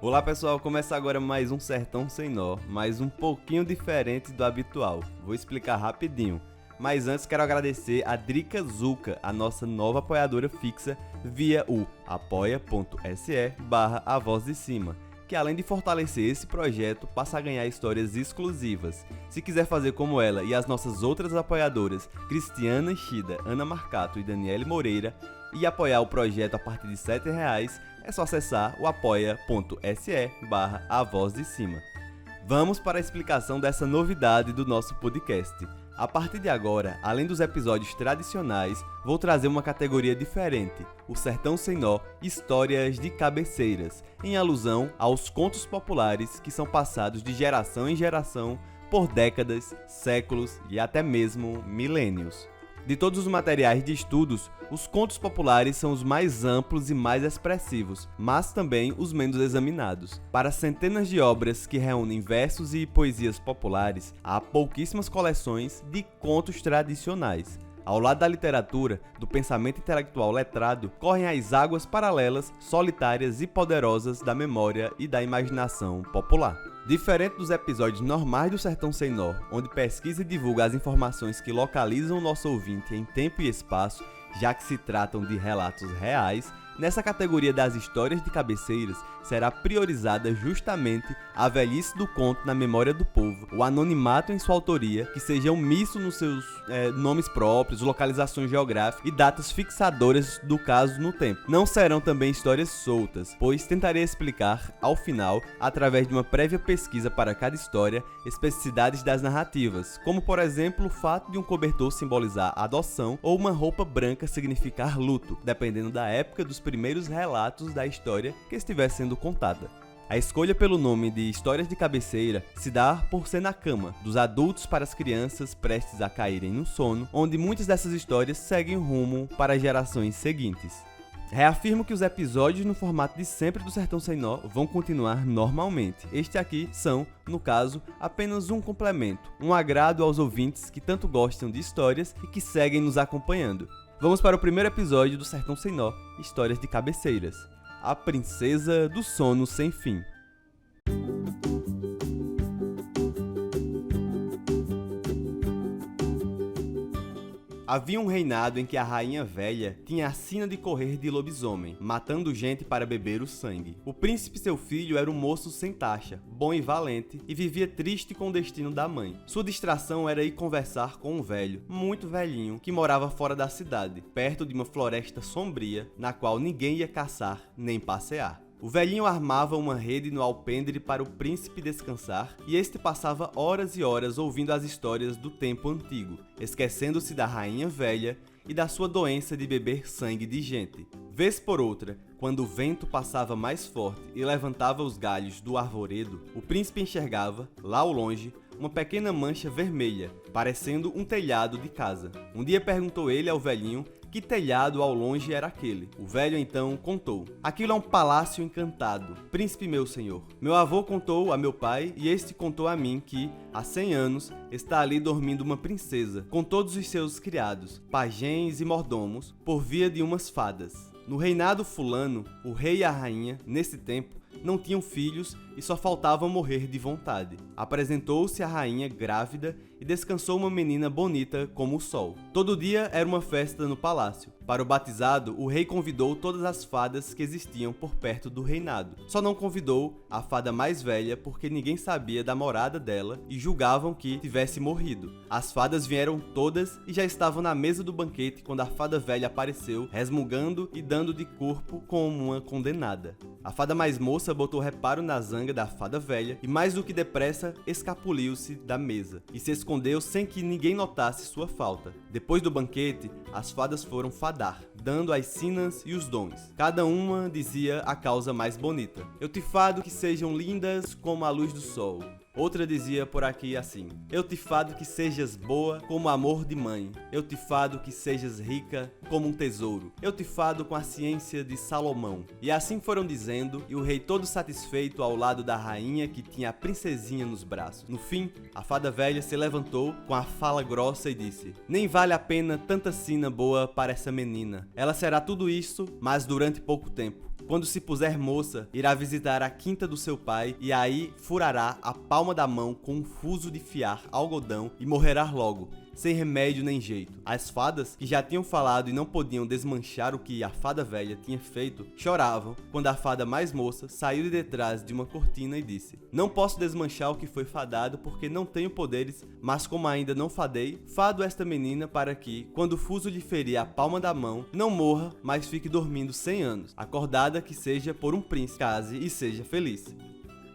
Olá pessoal, começa agora mais um Sertão Sem Nó, mas um pouquinho diferente do habitual. Vou explicar rapidinho, mas antes quero agradecer a Drica Zuca, a nossa nova apoiadora fixa via o apoia.se/A Voz de Cima, que além de fortalecer esse projeto, passa a ganhar histórias exclusivas. Se quiser fazer como ela e as nossas outras apoiadoras, Cristiana Ishida, Ana Marcato e Daniele Moreira, e apoiar o projeto a partir de R$ 7,00, é só acessar o apoia.se/A Voz de Cima. Vamos para a explicação dessa novidade do nosso podcast. A partir de agora, além dos episódios tradicionais, vou trazer uma categoria diferente, o Sertão Sem Nó Histórias de Cabeceiras, em alusão aos contos populares que são passados de geração em geração por décadas, séculos e até mesmo milênios. De todos os materiais de estudos, os contos populares são os mais amplos e mais expressivos, mas também os menos examinados. Para centenas de obras que reúnem versos e poesias populares, há pouquíssimas coleções de contos tradicionais. Ao lado da literatura, do pensamento intelectual letrado, correm as águas paralelas, solitárias e poderosas da memória e da imaginação popular. Diferente dos episódios normais do Sertão Sem Nó, onde pesquisa e divulga as informações que localizam o nosso ouvinte em tempo e espaço, já que se tratam de relatos reais, nessa categoria das histórias de cabeceiras será priorizada justamente a velhice do conto na memória do povo, o anonimato em sua autoria, que seja omisso nos seus nomes próprios, localizações geográficas e datas fixadoras do caso no tempo. Não serão também histórias soltas, pois tentarei explicar, ao final, através de uma prévia pesquisa para cada história, especificidades das narrativas, como por exemplo o fato de um cobertor simbolizar adoção ou uma roupa branca significar luto, dependendo da época dos primeiros relatos da história que estiver sendo contada. A escolha pelo nome de Histórias de Cabeceira se dá por ser na cama, dos adultos para as crianças prestes a caírem no sono, onde muitas dessas histórias seguem rumo para as gerações seguintes. Reafirmo que os episódios no formato de sempre do Sertão Sem Nó vão continuar normalmente. Este aqui são, no caso, apenas um complemento, um agrado aos ouvintes que tanto gostam de histórias e que seguem nos acompanhando. Vamos para o primeiro episódio do Sertão Sem Nó, Histórias de Cabeceiras. A Princesa do Sono Sem Fim. Havia um reinado em que a rainha velha tinha a sina de correr de lobisomem, matando gente para beber o sangue. O príncipe, seu filho, era um moço sem taxa, bom e valente, e vivia triste com o destino da mãe. Sua distração era ir conversar com um velho, muito velhinho, que morava fora da cidade, perto de uma floresta sombria, na qual ninguém ia caçar nem passear. O velhinho armava uma rede no alpendre para o príncipe descansar, e este passava horas e horas ouvindo as histórias do tempo antigo, esquecendo-se da rainha velha e da sua doença de beber sangue de gente. Vez por outra, quando o vento passava mais forte e levantava os galhos do arvoredo, o príncipe enxergava, lá ao longe, uma pequena mancha vermelha, parecendo um telhado de casa. Um dia perguntou ele ao velhinho que telhado ao longe era aquele. O velho então contou: "Aquilo é um palácio encantado, príncipe meu senhor. Meu avô contou a meu pai e este contou a mim que, há 100 anos, está ali dormindo uma princesa, com todos os seus criados, pajens e mordomos, por via de umas fadas. No reinado fulano, o rei e a rainha, nesse tempo, não tinham filhos e só faltavam morrer de vontade. Apresentou-se a rainha grávida e descansou uma menina bonita como o sol. Todo dia era uma festa no palácio. Para o batizado, o rei convidou todas as fadas que existiam por perto do reinado. Só não convidou a fada mais velha porque ninguém sabia da morada dela e julgavam que tivesse morrido. As fadas vieram todas e já estavam na mesa do banquete quando a fada velha apareceu, resmungando e dando de corpo como uma condenada. A fada mais moça botou reparo na zanga da fada velha e mais do que depressa escapuliu-se da mesa e se escondeu sem que ninguém notasse sua falta. Depois do banquete, as fadas foram fadar, dando as sinas e os dons. Cada uma dizia a causa mais bonita. Eu te fado que sejam lindas como a luz do sol. Outra dizia por aqui assim: eu te fado que sejas boa como amor de mãe. Eu te fado que sejas rica como um tesouro. Eu te fado com a ciência de Salomão. E assim foram dizendo, e o rei todo satisfeito ao lado da rainha que tinha a princesinha nos braços. No fim, a fada velha se levantou com a fala grossa e disse: nem vale a pena tanta sina boa para essa menina. Ela será tudo isso, mas durante pouco tempo. Quando se puser moça, irá visitar a quinta do seu pai, e aí furará a palma da mão com um fuso de fiar algodão e morrerá logo, sem remédio nem jeito. As fadas, que já tinham falado e não podiam desmanchar o que a fada velha tinha feito, choravam quando a fada mais moça saiu de detrás de uma cortina e disse: "Não posso desmanchar o que foi fadado porque não tenho poderes, mas como ainda não fadei, fado esta menina para que, quando o fuso lhe ferir a palma da mão, não morra, mas fique dormindo 100 anos, acordada que seja por um príncipe, case e seja feliz."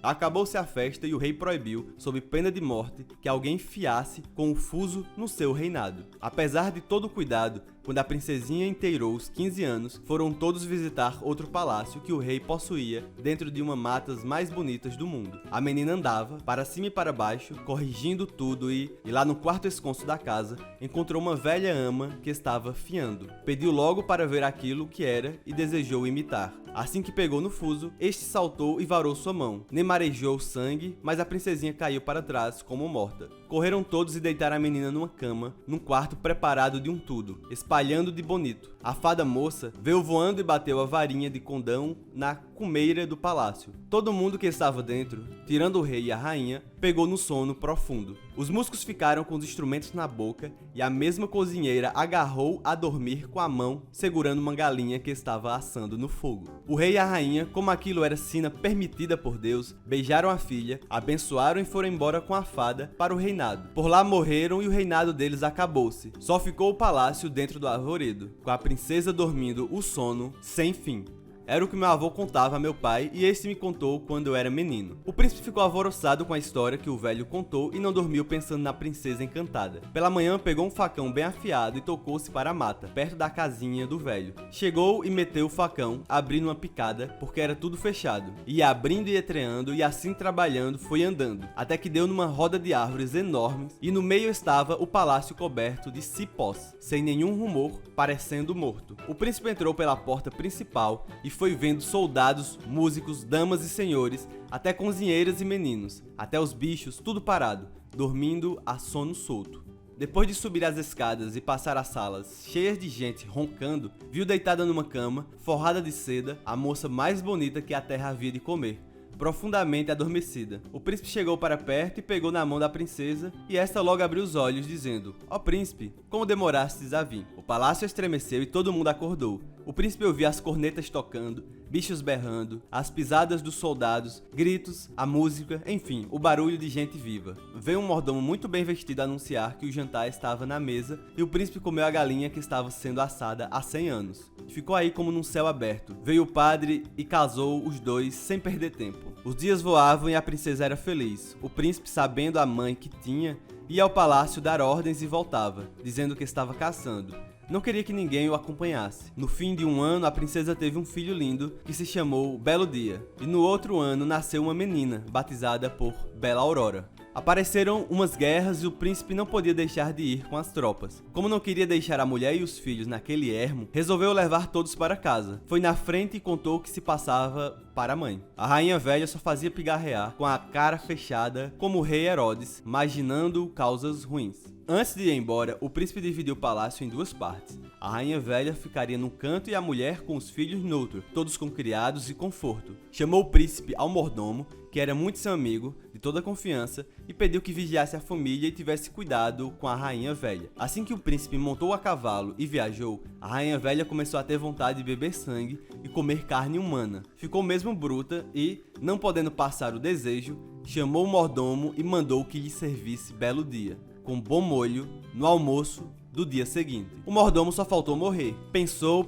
Acabou-se a festa e o rei proibiu, sob pena de morte, que alguém enfiasse com o fuso no seu reinado. Apesar de todo o cuidado, quando a princesinha inteirou os 15 anos, foram todos visitar outro palácio que o rei possuía dentro de uma matas mais bonitas do mundo. A menina andava, para cima e para baixo, corrigindo tudo e lá no quarto esconso da casa, encontrou uma velha ama que estava fiando. Pediu logo para ver aquilo que era e desejou imitar. Assim que pegou no fuso, este saltou e varou sua mão. Nem marejou sangue, mas a princesinha caiu para trás como morta. Correram todos e deitaram a menina numa cama, num quarto preparado de um tudo, espalhando de bonito. A fada moça veio voando e bateu a varinha de condão na cumeira do palácio. Todo mundo que estava dentro, tirando o rei e a rainha, pegou no sono profundo. Os músicos ficaram com os instrumentos na boca e a mesma cozinheira agarrou a dormir com a mão segurando uma galinha que estava assando no fogo. O rei e a rainha, como aquilo era sina permitida por Deus, beijaram a filha, abençoaram e foram embora com a fada para o reinado. Por lá morreram e o reinado deles acabou-se. Só ficou o palácio dentro do arvoredo, com a princesa dormindo o sono sem fim. Era o que meu avô contava a meu pai e esse me contou quando eu era menino. O príncipe ficou alvoroçado com a história que o velho contou e não dormiu pensando na princesa encantada. Pela manhã pegou um facão bem afiado e tocou-se para a mata, perto da casinha do velho. Chegou e meteu o facão, abrindo uma picada, porque era tudo fechado. Ia abrindo e entreando e assim trabalhando foi andando, até que deu numa roda de árvores enormes e no meio estava o palácio coberto de cipós, sem nenhum rumor, parecendo morto. O príncipe entrou pela porta principal e foi vendo soldados, músicos, damas e senhores, até cozinheiras e meninos, até os bichos, tudo parado, dormindo a sono solto. Depois de subir as escadas e passar as salas cheias de gente roncando, viu deitada numa cama, forrada de seda, a moça mais bonita que a terra havia de comer, profundamente adormecida. O príncipe chegou para perto e pegou na mão da princesa, e esta logo abriu os olhos, dizendo: "Ó príncipe, como demorastes a vir?" O palácio estremeceu e todo mundo acordou. O príncipe ouvia as cornetas tocando, bichos berrando, as pisadas dos soldados, gritos, a música, enfim, o barulho de gente viva. Veio um mordomo muito bem vestido anunciar que o jantar estava na mesa e o príncipe comeu a galinha que estava sendo assada há 100 anos. Ficou aí como num céu aberto. Veio o padre e casou os dois sem perder tempo. Os dias voavam e a princesa era feliz. O príncipe, sabendo a mãe que tinha, ia ao palácio dar ordens e voltava, dizendo que estava caçando. Não queria que ninguém o acompanhasse. No fim de um ano, a princesa teve um filho lindo que se chamou Belo Dia. E no outro ano nasceu uma menina, batizada por Bela Aurora. Apareceram umas guerras e o príncipe não podia deixar de ir com as tropas. Como não queria deixar a mulher e os filhos naquele ermo, resolveu levar todos para casa. Foi na frente e contou o que se passava para a mãe. A rainha velha só fazia pigarrear, com a cara fechada, como o rei Herodes, imaginando causas ruins. Antes de ir embora, o príncipe dividiu o palácio em duas partes. A rainha velha ficaria num canto e a mulher com os filhos no outro, todos com criados e conforto. Chamou o príncipe ao mordomo, que era muito seu amigo, de toda confiança, e pediu que vigiasse a família e tivesse cuidado com a rainha velha. Assim que o príncipe montou a cavalo e viajou, a rainha velha começou a ter vontade de beber sangue e comer carne humana. Ficou mesmo bruta e, não podendo passar o desejo, chamou o mordomo e mandou que lhe servisse Belo Dia, com bom molho, no almoço do dia seguinte. O mordomo só faltou morrer. Pensou,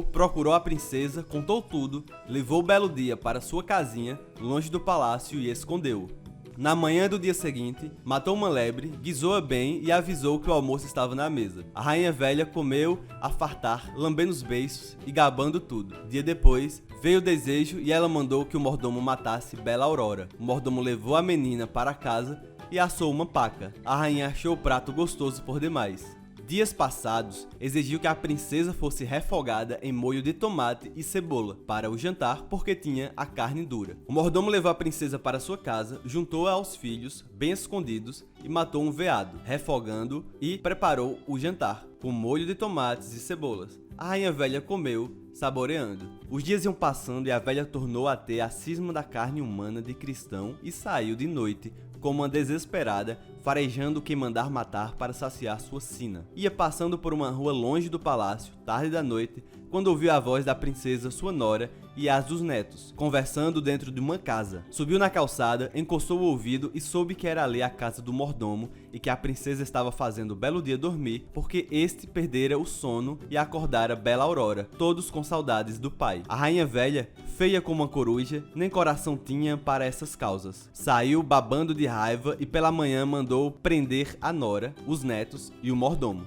procurou a princesa, contou tudo, levou o Belo Dia para sua casinha, longe do palácio, e escondeu-o. Na manhã do dia seguinte, matou uma lebre, guisou-a bem e avisou que o almoço estava na mesa. A rainha velha comeu a fartar, lambendo os beiços e gabando tudo. Dia depois, veio o desejo e ela mandou que o mordomo matasse Bela Aurora. O mordomo levou a menina para casa e assou uma paca. A rainha achou o prato gostoso por demais. Dias passados exigiu que a princesa fosse refogada em molho de tomate e cebola para o jantar porque tinha a carne dura. O mordomo levou a princesa para sua casa, juntou-a aos filhos, bem escondidos, e matou um veado, refogando e preparou o jantar, com molho de tomates e cebolas. A rainha velha comeu, saboreando. Os dias iam passando e a velha tornou a ter a cisma da carne humana de cristão e saiu de noite, como uma desesperada, farejando quem mandar matar para saciar sua sina. Ia passando por uma rua longe do palácio, tarde da noite, quando ouviu a voz da princesa, sua nora, e as dos netos, conversando dentro de uma casa. Subiu na calçada, encostou o ouvido e soube que era ali a casa do mordomo e que a princesa estava fazendo o belo dia dormir, porque este perdera o sono e acordara bela aurora, todos com saudades do pai. A rainha velha, feia como uma coruja, nem coração tinha para essas causas. Saiu babando de raiva e pela manhã mandou prender a nora, os netos e o mordomo.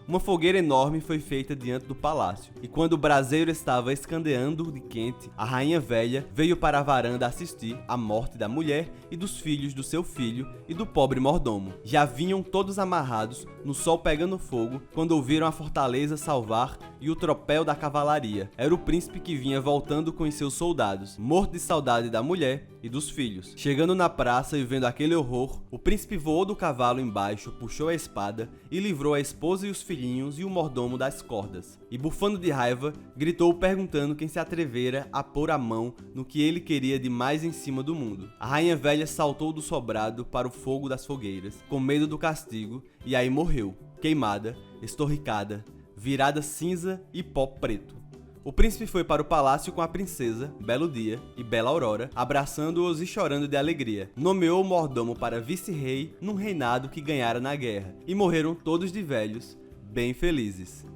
Uma fogueira enorme foi feita diante do palácio, e quando o braseiro estava escandeando de quente, a rainha velha veio para a varanda assistir à morte da mulher e dos filhos do seu filho e do pobre mordomo. Já vinham todos amarrados, no sol pegando fogo, quando ouviram a fortaleza salvar e o tropel da cavalaria. Era o príncipe que vinha voltando com os seus soldados, morto de saudade da mulher e dos filhos. Chegando na praça e vendo aquele horror, o príncipe voou do cavalo embaixo, puxou a espada e livrou a esposa e os filhinhos e o mordomo das cordas. E bufando de raiva, gritou perguntando quem se atrevera a pôr a mão no que ele queria de mais em cima do mundo. A rainha velha saltou do sobrado para o fogo das fogueiras, com medo do castigo, e aí morreu, queimada, estorricada, virada cinza e pó preto. O príncipe foi para o palácio com a princesa, belo dia e bela aurora, abraçando-os e chorando de alegria. Nomeou o mordomo para vice-rei num reinado que ganhara na guerra, e morreram todos de velhos, bem felizes.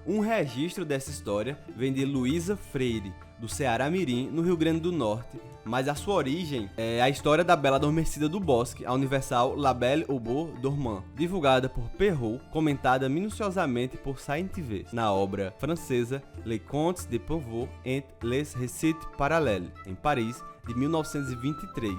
Um registro dessa história vem de Luísa Freire, do Ceará Mirim, no Rio Grande do Norte, mas a sua origem é a história da Bela Adormecida do Bosque, a universal La Belle au Bois dormant, divulgada por Perrault, comentada minuciosamente por Saint-Yves, na obra francesa Les Contes de Pavot et les Récits Parallèles, em Paris, de 1923.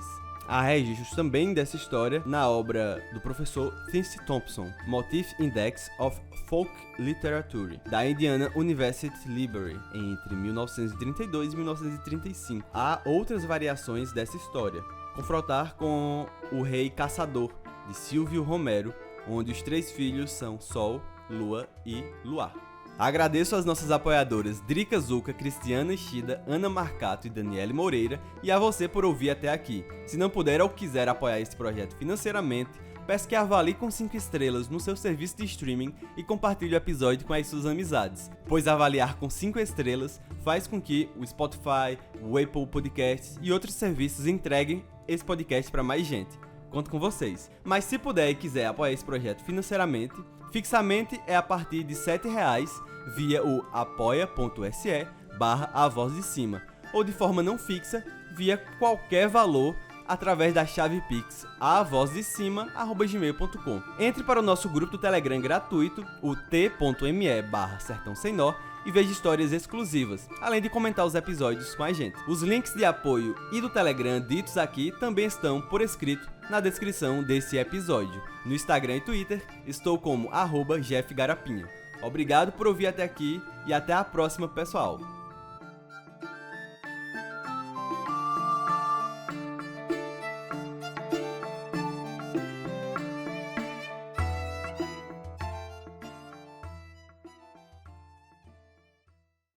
Há registros também dessa história na obra do professor Thincke Thompson, Motif Index of Folk Literature, da Indiana University Library, entre 1932 e 1935. Há outras variações dessa história. Confrontar com O Rei Caçador, de Silvio Romero, onde os 3 filhos são Sol, Lua e Luar. Agradeço às nossas apoiadoras Drica Zuca, Cristiana Ishida, Ana Marcato e Daniele Moreira, e a você por ouvir até aqui. Se não puder ou quiser apoiar esse projeto financeiramente, peço que avalie com 5 estrelas no seu serviço de streaming e compartilhe o episódio com as suas amizades, pois avaliar com 5 estrelas faz com que o Spotify, o Apple Podcasts e outros serviços entreguem esse podcast para mais gente. Conto com vocês. Mas se puder e quiser apoiar esse projeto financeiramente, fixamente é a partir de R$ 7,00 via o apoia.se/A Voz de Cima, ou de forma não fixa via qualquer valor através da chave Pix avozdecima@gmail.com. Entre para o nosso grupo do Telegram gratuito, o t.me/Sertão Sem Nó, e veja histórias exclusivas, além de comentar os episódios com a gente. Os links de apoio e do Telegram ditos aqui também estão por escrito na descrição desse episódio. No Instagram e Twitter, estou como @JeffGarapinha. Obrigado por ouvir até aqui e até a próxima, pessoal!